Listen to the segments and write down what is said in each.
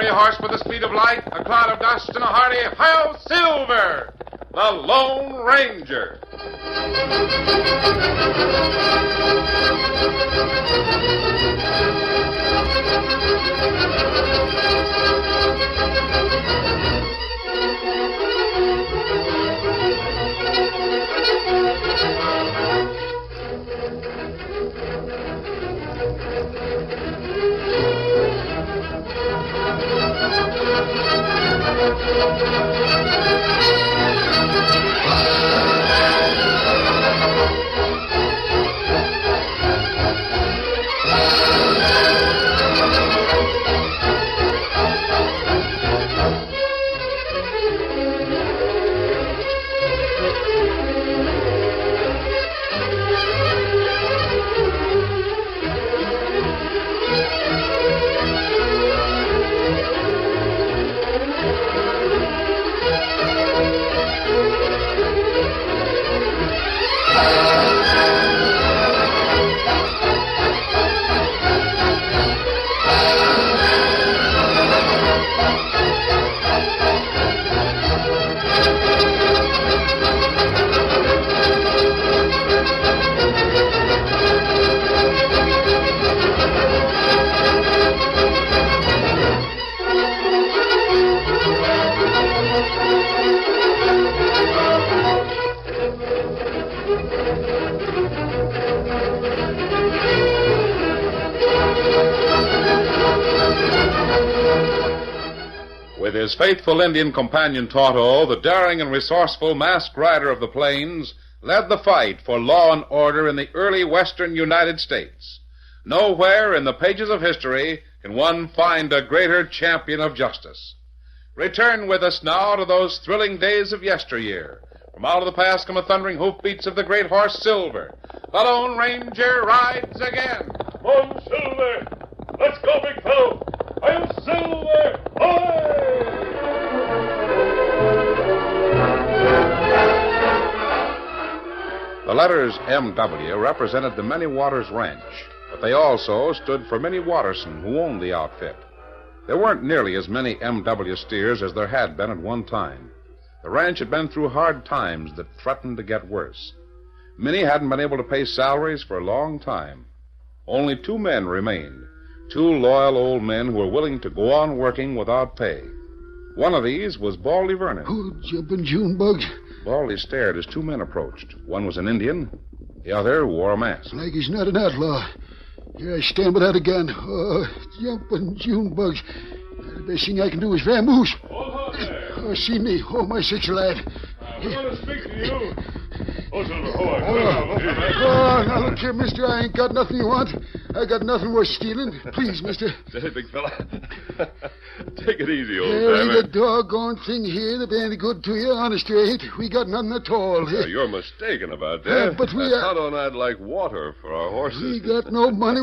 fiery horse with the speed of light, a cloud of dust, and a hearty "Hi-yo, Silver!" The Lone Ranger. With his faithful Indian companion Tonto, the daring and resourceful masked rider of the plains led the fight for law and order in the early western United States. Nowhere in the pages of history can one find a greater champion of justice. Return with us now to those thrilling days of yesteryear. From out of the past come the thundering hoofbeats of the great horse Silver. The Lone Ranger rides again. Come on, Silver! Let's go, big fellow! I'm Silver! The letters M.W. represented the Many Waters Ranch, but they also stood for Minnie Watterson, who owned the outfit. There weren't nearly as many M.W. steers as there had been at one time. The ranch had been through hard times that threatened to get worse. Minnie hadn't been able to pay salaries for a long time. Only 2 men remained, 2 loyal old men who were willing to go on working without pay. One of these was Baldy Vernon. Oh, jumping June bugs. Baldy stared as 2 men approached. One was an Indian. The other wore a mask. Like he's not an outlaw. Here I stand without a gun. Oh, jumping June bugs. The best thing I can do is vamoose. Hold on there. Oh, see me. Oh, my sakes alive. I want to speak to you. Oh, Silver, Oh, now look here, mister. I ain't got nothing you want. I got nothing worth stealing. Please, mister. Say, big fella. Take it easy, old There timer. ain't a doggone thing here that be any good to you. Honest, there ain't. We got nothing at all. You're mistaken about that. But we, Tonto and I'd like water for our horses. We got no money.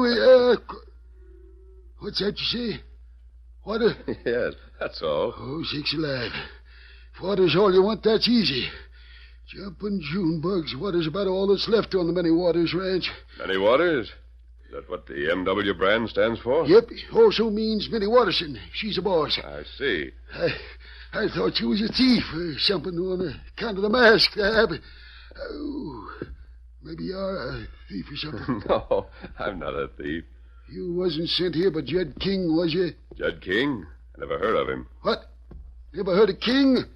What's that you say? Water? Yes, that's all. Oh, sakes alive. If water's all you want, that's easy. Jumping June bugs. Water's about all that's left on the Many Waters Ranch. Many Waters? Is that what the M.W. brand stands for? Yep. Also means Minnie Watterson. She's the boss. I see. I thought you was a thief or something on account of the mask. Oh, maybe you're a thief or something. No, I'm not a thief. You wasn't sent here by Judd King, was you? Judd King? I never heard of him. What? Never heard of King?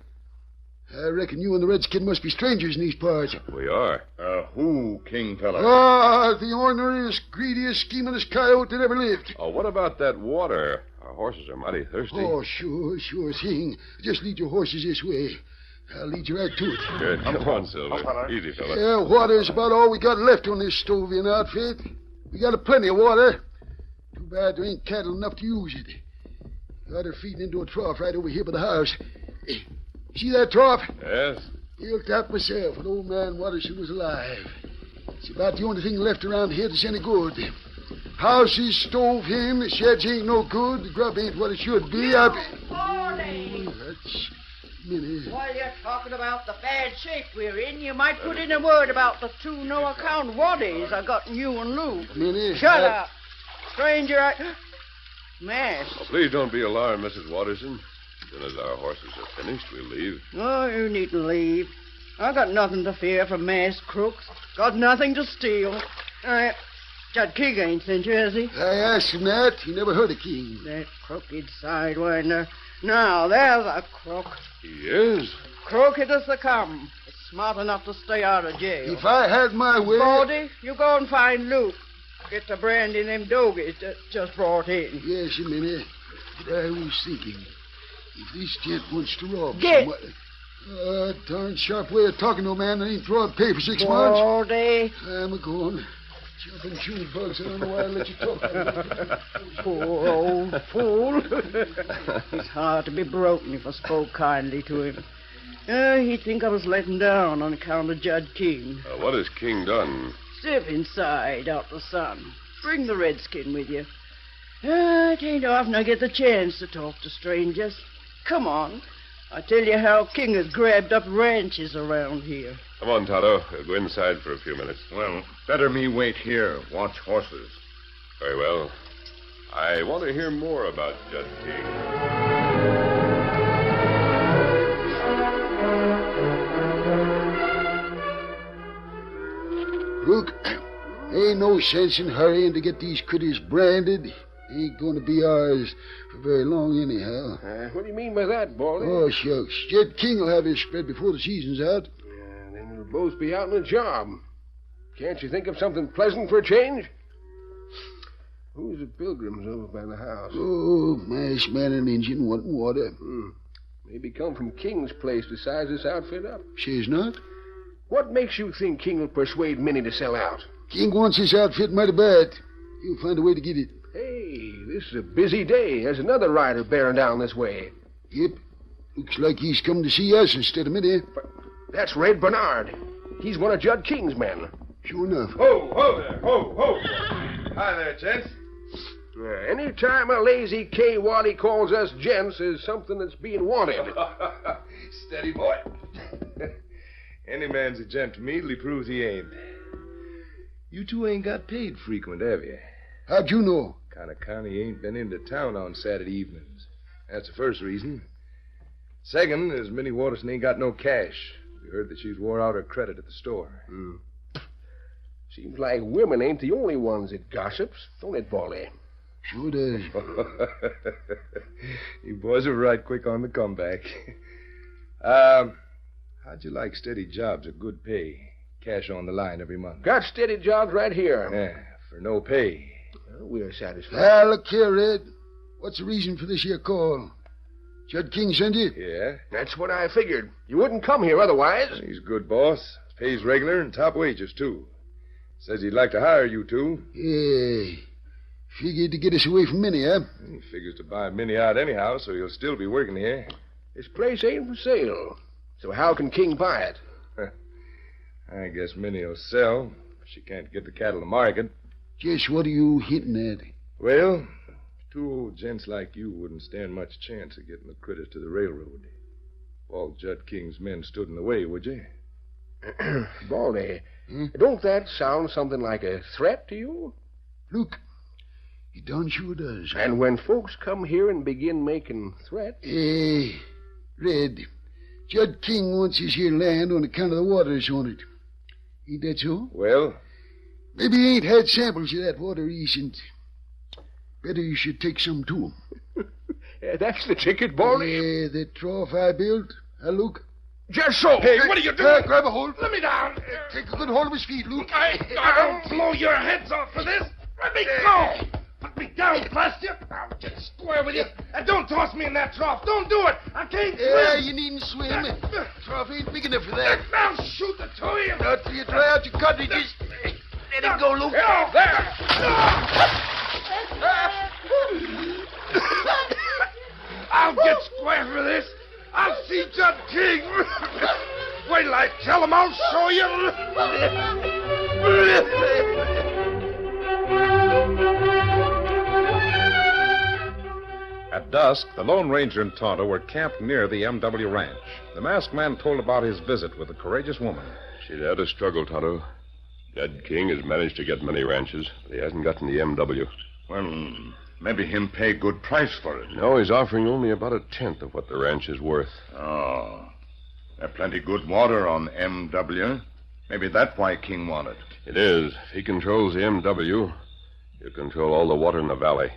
I reckon you and the Redskin must be strangers in these parts. We are. Who, King fella? Ah, the orneriest, greediest, schemingest coyote that ever lived. Oh, what about that water? Our horses are mighty thirsty. Oh, sure thing. Just lead your horses this way. I'll lead you right to it. Good. Come on, Silver. Easy, fella. Yeah, water's about all we got left on this Stovian outfit. We got plenty of water. Too bad there ain't cattle enough to use it. Got her feeding into a trough right over here by the house. See that trough? Yes? Built that myself when old man Watterson was alive. It's about the only thing left around here that's any good. House is stove in, the sheds ain't no good, the grub ain't what it should be. Morning. That's Minnie. While you're talking about the bad shape we're in, you might put in a word about the 2 no-account waddies I got in you and Lou. Minnie. Shut up. Stranger, Mass. Oh, please don't be alarmed, Mrs. Watterson. As soon as our horses are finished, we'll leave. Oh, you needn't leave. I got nothing to fear from masked crooks. Got nothing to steal. Judd King ain't sent you, has he? I asked him that. He never heard of King. That crooked sidewinder. Now, there's a crook. He is? Crooked as they come. But smart enough to stay out of jail. If I had my way... Baldy, you go and find Luke. Get the brandy in them dogies that just brought in. Yes, a minute. But I was thinking, if this gent wants to rob Get. someone... darn sharp way of talking to a man that ain't thrown pay for 6 months. Baldy. I'm a-going. Jumping chewing bugs, I don't know why I let you talk. Poor old fool. His heart would be broken if I spoke kindly to him. He'd think I was letting down on account of Judd King. What has King done? Step inside, out the sun. Bring the redskin with you. It ain't often I get the chance to talk to strangers. Come on. I'll tell you how King has grabbed up ranches around here. Come on, Tonto. We'll go inside for a few minutes. Well, better me wait here. Watch horses. Very well. I want to hear more about Judd King. Look, ain't no sense in hurrying to get these critters branded. Ain't going to be ours for very long anyhow. What do you mean by that, Baldy? Oh, shucks. Judd King will have his spread before the season's out. Then we'll both be out on a job. Can't you think of something pleasant for a change? Who's the pilgrims over by the house? Oh, masked man and Injun wanting water. Maybe come from King's place to size this outfit up. Says not. What makes you think King will persuade Minnie to sell out? King wants his outfit mighty bad. He'll find a way to get it. Hey, this is a busy day. There's another rider bearing down this way. Yep. Looks like he's come to see us instead of Minnie. But that's Red Bernard. He's one of Judd King's men. Sure enough. Ho there. Ho. Hi there, gents. Any time a lazy K-Waddy calls us gents is something that's being wanted. Steady, boy. Any man's a gent to me till he proves he ain't. You two ain't got paid frequent, have you? How'd you know? Connie ain't been into town on Saturday evenings. That's the first reason. Second is Minnie Watterson ain't got no cash. We heard that she's wore out her credit at the store. Seems like women ain't the only ones that gossips, don't it, Baldy? Sure does. You boys are right quick on the comeback. How'd you like steady jobs at good pay? Cash on the line every month. Got steady jobs right here. Yeah, for no pay. Well, we're satisfied. Ah, look here, Red. What's the reason for this here call? Judd King sent you? Yeah? That's what I figured. You wouldn't come here otherwise. He's a good boss. Pays regular and top wages, too. Says he'd like to hire you two. Yeah. Figured to get us away from Minnie, huh? He figures to buy Minnie out anyhow, so he'll still be working here. This place ain't for sale. So how can King buy it? I guess Minnie will sell. She can't get the cattle to market. Just what are you hinting at? Well, two old gents like you wouldn't stand much chance of getting the critters to the railroad. If all Judd King's men stood in the way, would you? Baldy, don't that sound something like a threat to you? Look, it darn sure does. And when folks come here and begin making threats... Red, Judd King wants his here land on account of the waters on it. Ain't that so? Well? Maybe he ain't had samples of that water recent. Better you should take some to him. That's the ticket, Baldy. Yeah, that trough I built. Luke. Just so. Hey, what are you doing? Grab a hold. Let me down. Take a good hold of his feet, Luke. I'll blow your heads off for this. Let me go. Put me down, blast you. I'll get square with you. And don't toss me in that trough. Don't do it. I can't swim. Yeah, you needn't swim. Trough ain't big enough for that. Now shoot the two of you. Not till you dry out your cartridges. Let him go, Luke. Oh, there. I'll get square for this. I'll see Judd King. Wait till I tell him I'll show you. At dusk, the Lone Ranger and Tonto were camped near the M.W. ranch. The masked man told about his visit with a courageous woman. She'd had a struggle, Tonto. Judd King has managed to get many ranches, but he hasn't gotten the M.W. Well, Maybe him pay good price for it. No, he's offering only about a tenth of what the ranch is worth. Oh. There's plenty good water on MW. Maybe that's why King want it. It is. If he controls the MW, he'll control all the water in the valley.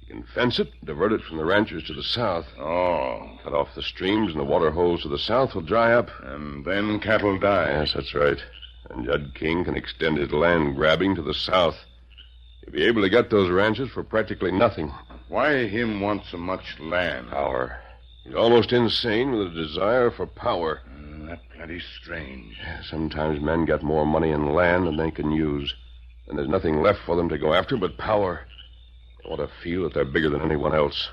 He can fence it, divert it from the ranches to the south. Oh. Cut off the streams, and the water holes to the south will dry up. And then cattle die. Yes, that's right. And Judd King can extend his land grabbing to the south. He'll be able to get those ranches for practically nothing. Why him want so much land? Power. He's almost insane with a desire for power. That's plenty strange. Sometimes men get more money and land than they can use. And there's nothing left for them to go after but power. They want to feel that they're bigger than anyone else.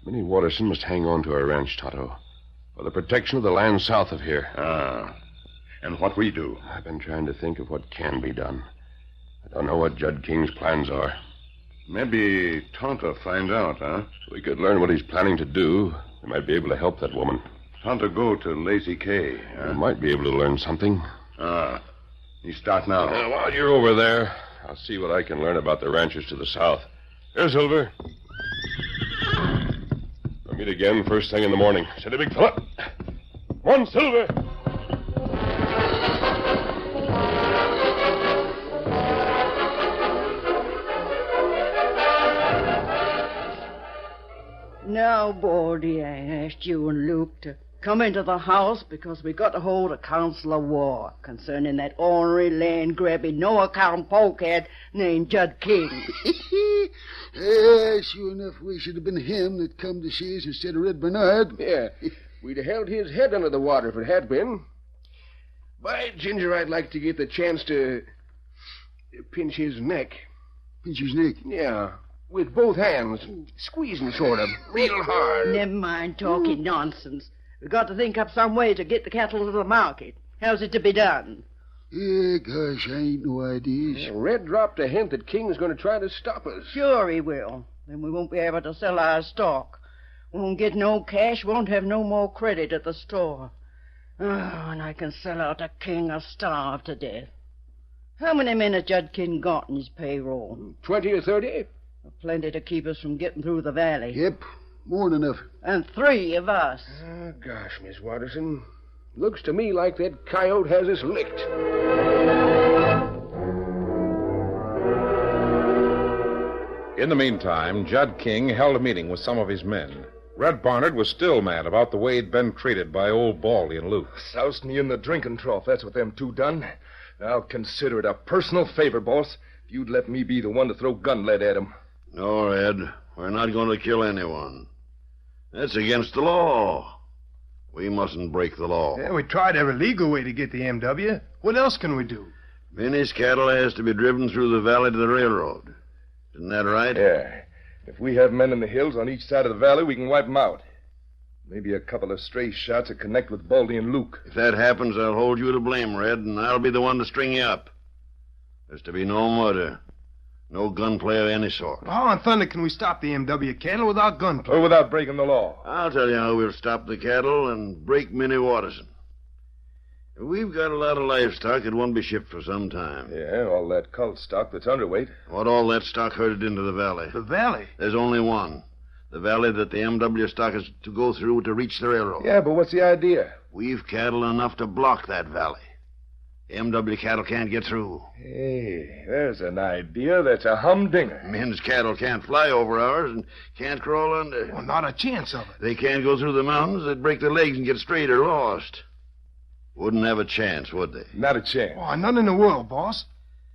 Minnie Watterson must hang on to her ranch, Tonto, for the protection of the land south of here. And what we do? I've been trying to think of what can be done. I don't know what Judd King's plans are. Maybe Tonto find out, huh? If we could learn what he's planning to do, we might be able to help that woman. Tonto go to Lazy K, huh? We might be able to learn something. You start now. While you're over there, I'll see what I can learn about the ranches to the south. Here, Silver. We'll meet again first thing in the morning. Steady, big fella. Come on, Silver. Now, Baldy, I asked you and Luke to come into the house because we got to hold a council of war concerning that ornery, land-grabbing, no-account polecat named Judd King. Yeah, sure enough, we should have been him that come to see us instead of Red Bernard. Yeah, we'd have held his head under the water if it had been. By Ginger, I'd like to get the chance to pinch his neck. Pinch his neck? Yeah, with both hands, squeezing sort of, real hard. Never mind talking nonsense. We've got to think up some way to get the cattle to the market. How's it to be done? Yeah, gosh, I ain't no ideas. Red dropped a hint that King's going to try to stop us. Sure he will. Then we won't be able to sell our stock. Won't get no cash, won't have no more credit at the store. Oh, and I can sell out to King or starve to death. How many men has Judd King got in his payroll? 20 or 30? Plenty to keep us from getting through the valley. Yep, more than enough. And 3 of us. Oh, gosh, Miss Watterson. Looks to me like that coyote has us licked. In the meantime, Judd King held a meeting with some of his men. Red Barnard was still mad about the way he'd been treated by old Baldy and Luke. Soused me in the drinking trough. That's what them two done. I'll consider it a personal favor, boss, if you'd let me be the one to throw gun lead at him. No, Ed. We're not going to kill anyone. That's against the law. We mustn't break the law. Yeah, we tried every legal way to get the MW. What else can we do? Vinny's cattle has to be driven through the valley to the railroad. Isn't that right? Yeah. If we have men in the hills on each side of the valley, we can wipe them out. Maybe a couple of stray shots will connect with Baldy and Luke. If that happens, I'll hold you to blame, Red, and I'll be the one to string you up. There's to be no murder. No gunplay of any sort. How in thunder can we stop the MW cattle without gunplay? Or without breaking the law. I'll tell you how we'll stop the cattle and break Minnie Watterson. We've got a lot of livestock that won't be shipped for some time. Yeah, all that cull stock that's underweight. What all that stock herded into the valley? The valley? There's only one. The valley that the MW stock is to go through to reach the railroad. Yeah, but what's the idea? We've cattle enough to block that valley. The MW cattle can't get through. Hey, there's an idea that's a humdinger. Men's cattle can't fly over ours and can't crawl under. Well, not a chance of it. They can't go through the mountains. They'd break their legs and get strayed or lost. Wouldn't have a chance, would they? Not a chance. Oh, none in the world, boss.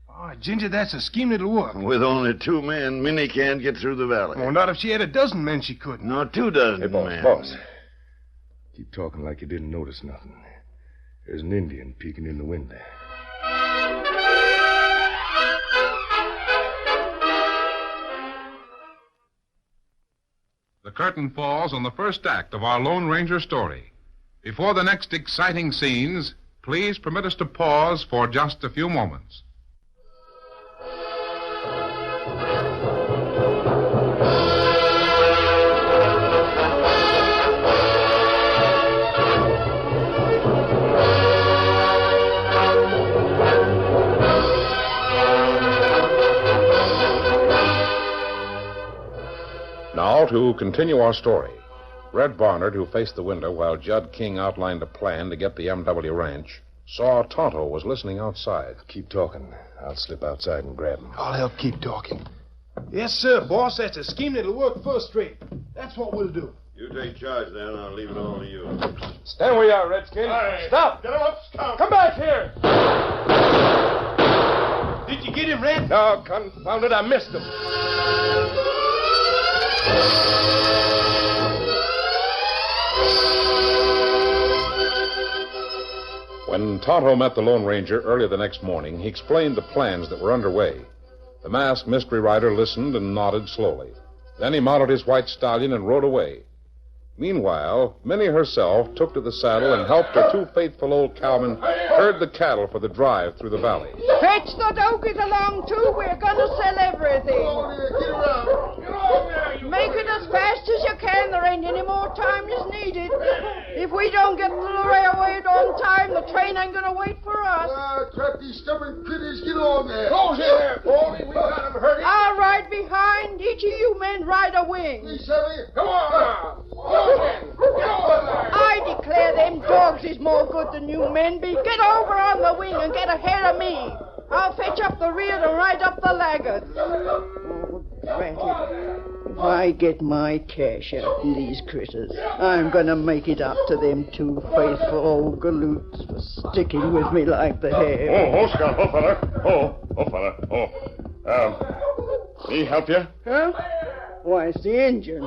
Oh, Ginger, that's a scheme that'll work. With only 2 men, Minnie can't get through the valley. Well, not if she had a dozen men, she couldn't. No, 2 dozen Hey, boss, men. boss. Keep talking like you didn't notice nothing. There's an Indian peeking in the window. The curtain falls on the first act of our Lone Ranger story. Before the next exciting scenes, please permit us to pause for just a few moments. Now, to continue our story. Red Barnard, who faced the window while Judd King outlined a plan to get the M.W. ranch, saw Tonto was listening outside. Keep talking. I'll slip outside and grab him. I'll help keep talking. Yes, sir, boss. That's a scheme that'll work first rate. That's what we'll do. You take charge, then. I'll leave it all to you. Stand where you are, Redskin. Stop! Get him up, Scout. Come back here! Did you get him, Red? No, confound it, I missed him. When Tonto met the Lone Ranger early the next morning, he explained the plans that were underway. The masked mystery rider listened and nodded slowly. Then he mounted his white stallion and rode away. Meanwhile, Minnie herself took to the saddle and helped her two faithful old cowmen herd the cattle for the drive through the valley. Fetch the dokies along, too. We're going to sell everything. Get around. Make it as fast as you can. There ain't any more time is needed. If we don't get to the railway on time, the train ain't going to wait for us. Trap these stubborn critters. Get along there. Close in there, Baldy. We got him hurting. I'll ride behind. Each of you men ride a wing. Come on now. I declare them dogs is more good than you men be. Get over on the wing and get ahead of me. I'll fetch up the rear and ride up the laggards. Oh, drat it. If I get my cash out in these critters, I'm going to make it up to them two faithful old galoots for sticking with me like they have. Oh, Scout. Oh, fella. Me help you? Huh? Why, it's the engine.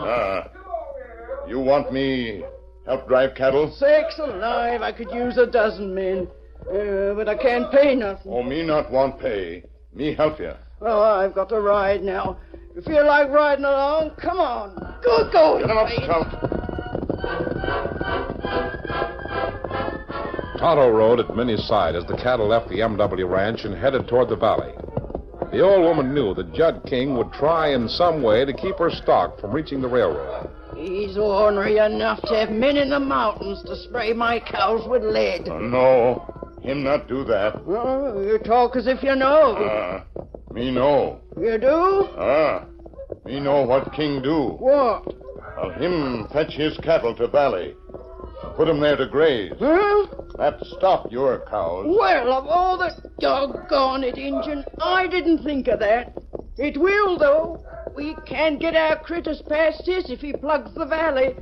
You want me help drive cattle? Sakes alive, I could use a dozen men. But I can't pay nothing. Oh, me not want pay. Me help you. Oh, I've got to ride now. If you feel like riding along, come on. Go. Get him up, Scout. Tonto rode at Minnie's side as the cattle left the M.W. ranch and headed toward the valley. The old woman knew that Judd King would try in some way to keep her stock from reaching the railroad. He's ornery enough to have men in the mountains to spray my cows with lead. No, him not do that. Oh, you talk as if you know. Me know. You do? Me know what King do. What? Him fetch his cattle to valley. Put 'em there to graze. Huh? That stop your cows. Well, of all the doggone it, Injun, I didn't think of that. It will, though. We can't get our critters past this if he plugs the valley.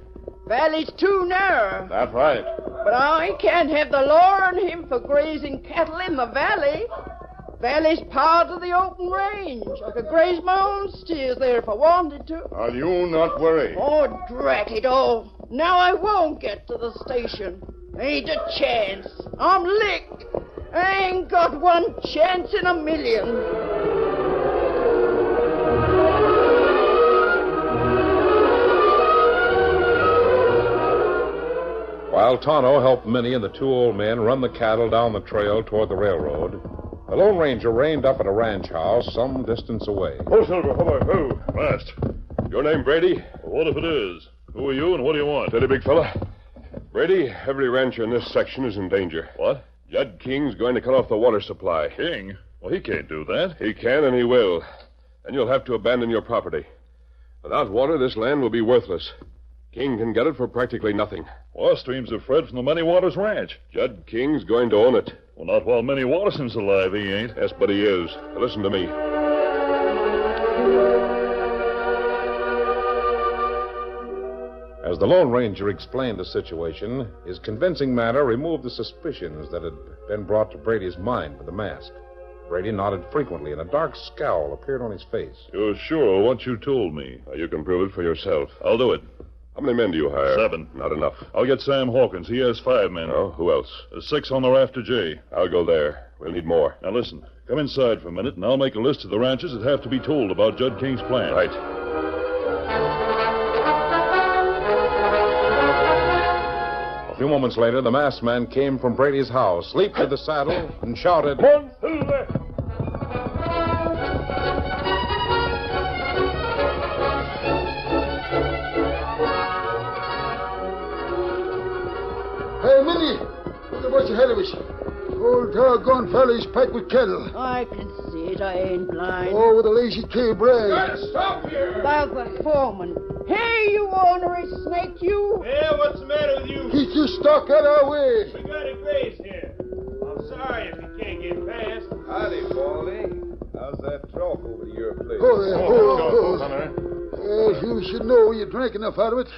Valley's too narrow. That's right. But I can't have the law on him for grazing cattle in the valley. Valley's part of the open range. I could graze my own steers there if I wanted to. You not worry. Oh, drat it all. Now I won't get to the station. Ain't a chance. I'm licked. I ain't got one chance in a million. While Tonto helped Minnie and the two old men run the cattle down the trail toward the railroad, the Lone Ranger reined up at a ranch house some distance away. Oh, Silver, oh, Fast. Your name, Brady? what if it is? Who are you and what do you want? Steady, big fella. Brady, every rancher in this section is in danger. What? Judd King's going to cut off the water supply. King? Well, he can't do that. He can and he will. And you'll have to abandon your property. Without water, this land will be worthless. King can get it for practically nothing. Well, streams of Fred from the Many Waters Ranch. Judd King's going to own it. Well, not while Minnie Watterson's alive, he ain't. Yes, but he is. Now, listen to me. As the Lone Ranger explained the situation, his convincing manner removed the suspicions that had been brought to Brady's mind by the mask. Brady nodded frequently, and a dark scowl appeared on his face. You're sure of what you told me? Now, you can prove it for yourself. I'll do it. How many men do you hire? 7. Not enough. I'll get Sam Hawkins. He has 5 men. Oh, who else? There's 6 on the Rafter J. I'll go there. We'll need more. Now, listen. Come inside for a minute, and I'll make a list of the ranches that have to be told about Judd King's plan. Right. A few moments later, the masked man came from Brady's house, leaped to the saddle, and shouted, One, Silver! Hey, Minnie, look at what's ahead of us. Old doggone fellas packed with cattle. I can see it. I ain't blind. Oh, with a lazy K brand. Stop here! About the foreman. Hey, you ornery snake, you! Yeah, what's the matter with you? Get your stock out of our way. We got a graze here. I'm sorry if you can't get past. Howdy, Baldy. How's that talk over to your place? Oh, there. Well, you should know you drank enough out of it.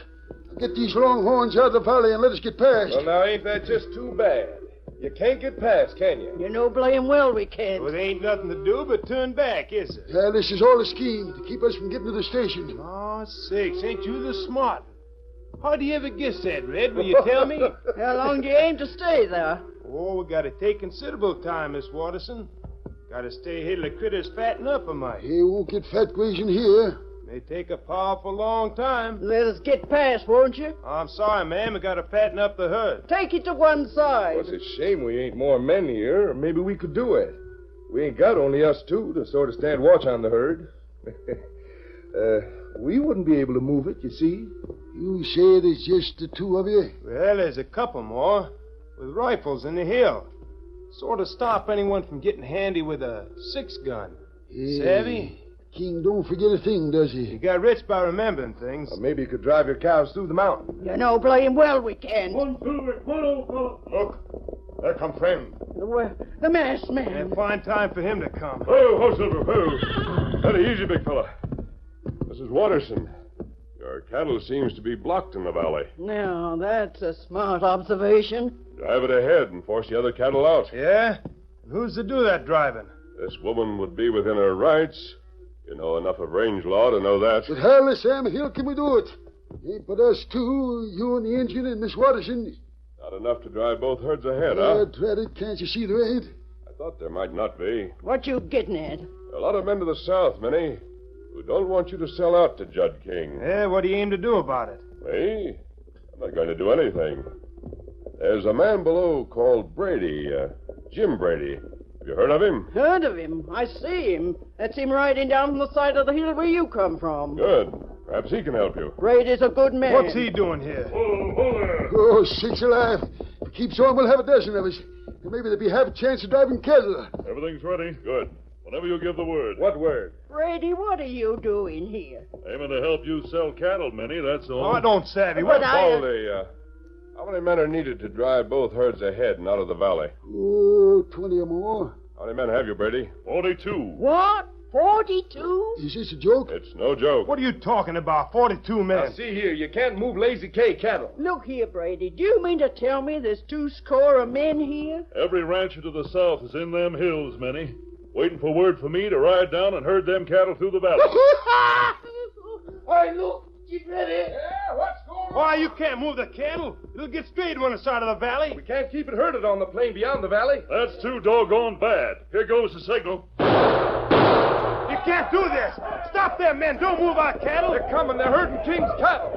Get these longhorns out of the valley and let us get past. Well, now, ain't that just too bad? You can't get past, can you? You know blame well we can't. Well, there ain't nothing to do but turn back, is there? Yeah, this is all a scheme to keep us from getting to the station. Oh, sakes, ain't you the smart one? How do you ever guess that, Red? Will you tell me? How long do you aim to stay there? Oh, we gotta take considerable time, Miss Watterson. Gotta stay here till the critters fatten up a mite. He won't get fat grazing here. May take a powerful long time. Let us get past, won't you? I'm sorry, ma'am. We gotta fatten up the herd. Take it to one side. Well, it's a shame we ain't more men here, or maybe we could do it. We ain't got only us two to sort of stand watch on the herd. We wouldn't be able to move it, you see. You say there's just the two of you? Well, there's a couple more with rifles in the hill. Sort of stop anyone from getting handy with a 6-gun. Savvy? King don't forget a thing, does he? You got rich by remembering things. Or maybe you could drive your cows through the mountain. You know blame well we can. Look, there come friend. The masked man. And fine time for him to come. Ho, Silver, ho. Steady, easy, big fella. Mrs. Watterson, your cattle seems to be blocked in the valley. Now, that's a smart observation. Drive it ahead and force the other cattle out. Yeah? Who's to do that driving? This woman would be within her rights. You know enough of range law to know that. But how, Sam Hill, can we do it? Ain't but us two, you and the engine and Miss Watterson. Not enough to drive both herds ahead, huh? Drat it, can't you see there ain't? I thought there might not be. What you getting at? A lot of men to the south, Minnie, who don't want you to sell out to Judd King. Yeah, what do you aim to do about it? Me? I'm not going to do anything. There's a man below called Brady, Jim Brady. Have you heard of him? Heard of him. I see him. That's him riding down from the side of the hill where you come from. Good. Perhaps he can help you. Brady's a good man. What's he doing here? Oh, sakes alive. If it keeps on, we'll have a dozen of us. And maybe there'll be half a chance of driving cattle. Everything's ready. Good. Whenever you give the word. What word? Brady, what are you doing here? Aiming to help you sell cattle, Minnie, that's all. Oh, I don't savvy. But Baldy, how many men are needed to drive both herds ahead and out of the valley? Oh, 20 or more. How many men have you, Brady? 42. What? 42? Is this a joke? It's no joke. What are you talking about? 42 men. Now, see here, you can't move Lazy K cattle. Look here, Brady. Do you mean to tell me there's 200 of men here? Every rancher to the south is in them hills, Minnie. Waiting for word for me to ride down and herd them cattle through the valley. Hey, look. Get ready. Yeah, what's going on? Why, you can't move the cattle. It'll get straight on the side of the valley. We can't keep it herded on the plain beyond the valley. That's too doggone bad. Here goes the signal. You can't do this. Stop them men. Don't move our cattle. They're coming. They're herding King's cattle.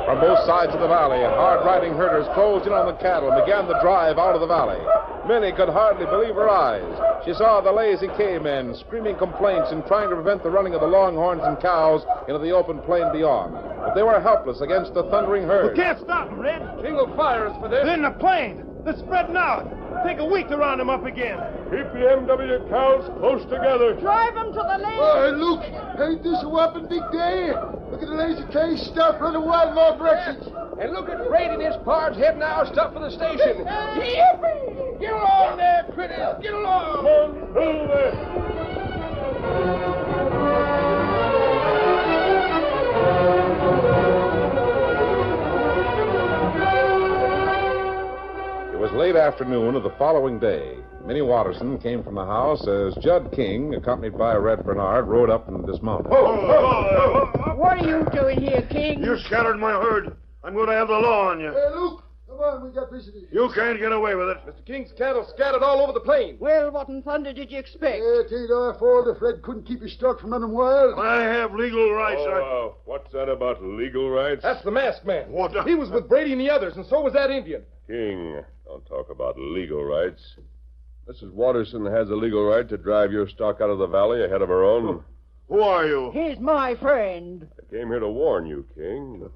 From both sides of the valley, hard-riding herders closed in on the cattle and began the drive out of the valley. Minnie could hardly believe her eyes. She saw the Lazy K-men screaming complaints and trying to prevent the running of the longhorns and cows into the open plain beyond. But they were helpless against the thundering herd. We can't stop them, Red. King will fire us for this. They're in the plain. They're spreading out. Take a week to round them up again. Keep the MW cows close together. Drive them to the lake. Oh, look. Ain't this a whopping big day? Look at the Lazy K stuff running wild in all directions. And look at Brady and his pards heading our stuff for the station. Yippee! Get along there, critters. Get along. Through there. It was late afternoon of the following day. Minnie Watterson came from the house as Judd King, accompanied by Red Bernard, rode up and dismounted. What are you doing here, King? You scattered my herd. I'm going to have the law on you. Hey, Luke, come on, we got visitors. You can't get away with it. Mr. King's cattle scattered all over the plain. Well, what in thunder did you expect? It ain't our fault if Red couldn't keep his stock from running wild. I have legal rights. What's that about legal rights? That's the masked man. What? He was with Brady and the others, and so was that Indian. King, don't talk about legal rights. Mrs. Watterson has a legal right to drive your stock out of the valley ahead of her own. Who are you? He's my friend. I came here to warn you, King.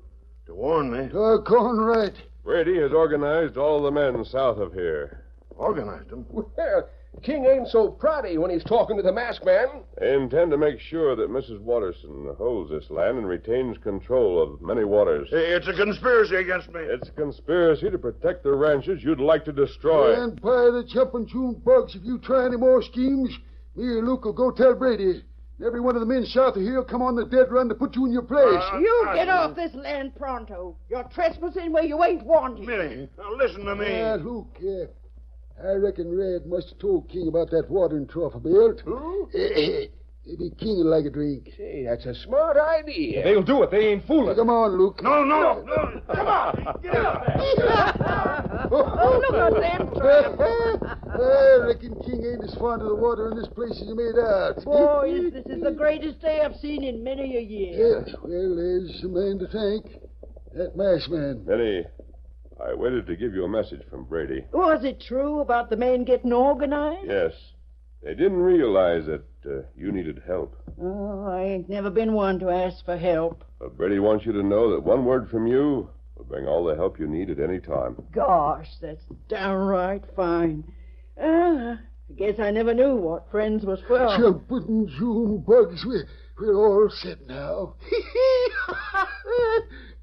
To warn me. Doggone right. Brady has organized all the men south of here. Organized them? Well, King ain't so proddy when he's talking to the masked man. They intend to make sure that Mrs. Watterson holds this land and retains control of many waters. It's a conspiracy against me. It's a conspiracy to protect the ranches you'd like to destroy. And by the jumping June bugs, if you try any more schemes, me or Luke will go tell Brady. Every one of the men south of here come on the dead run to put you in your place. You get off this land pronto. You're trespassing where you ain't wanted. Minnie, now listen to me. Luke, I reckon Red must have told King about that watering trough I built. Who? Maybe King would like a drink. Say, that's a smart idea. They'll do it. They ain't fooling. Come on, Luke. No. Come on. Get out there. Oh, look at them traps. I reckon King ain't as fond of the water in this place as you made out. Boys, this is the greatest day I've seen in many a year. Yeah, well, there's a man to thank. That masked man. Minnie, I waited to give you a message from Brady. Was it true about the men getting organized? Yes. They didn't realize that you needed help. Oh, I ain't never been one to ask for help. But Brady wants you to know that one word from you will bring all the help you need at any time. Gosh, that's downright fine. I guess I never knew what friends was for. Jumping June bugs, we're all set now.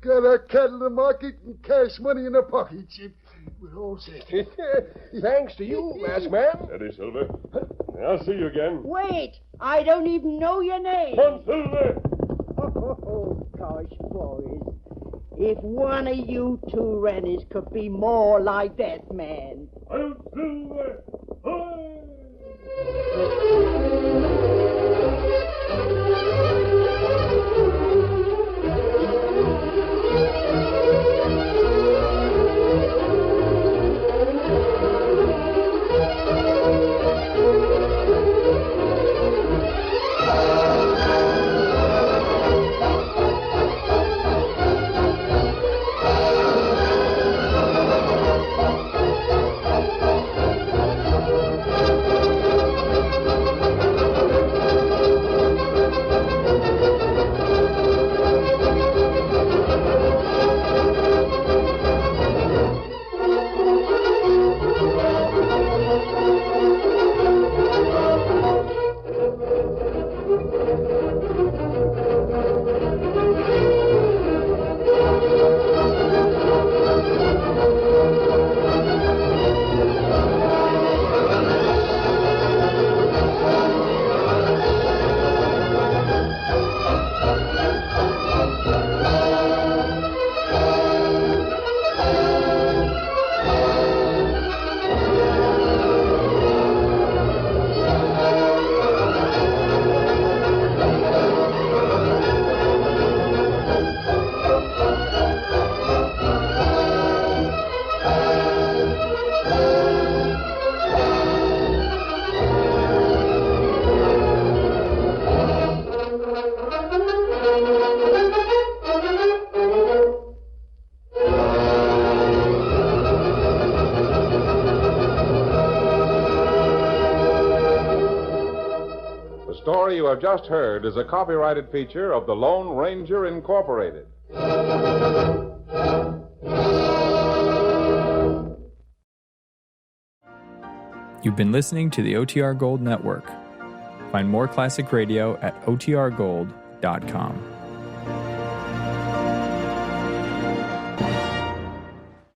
Got our cattle to market and cash money in our pockets. We're all set. Thanks to you, masked man. Eddie Silver. I'll see you again. Wait, I don't even know your name. Come, Silver. Oh, gosh, boys. If one of you two Rennies could be more like that man. I'll Silver. The story you have just heard is a copyrighted feature of the Lone Ranger Incorporated. You've been listening to the OTR Gold Network. Find more classic radio at otrgold.com.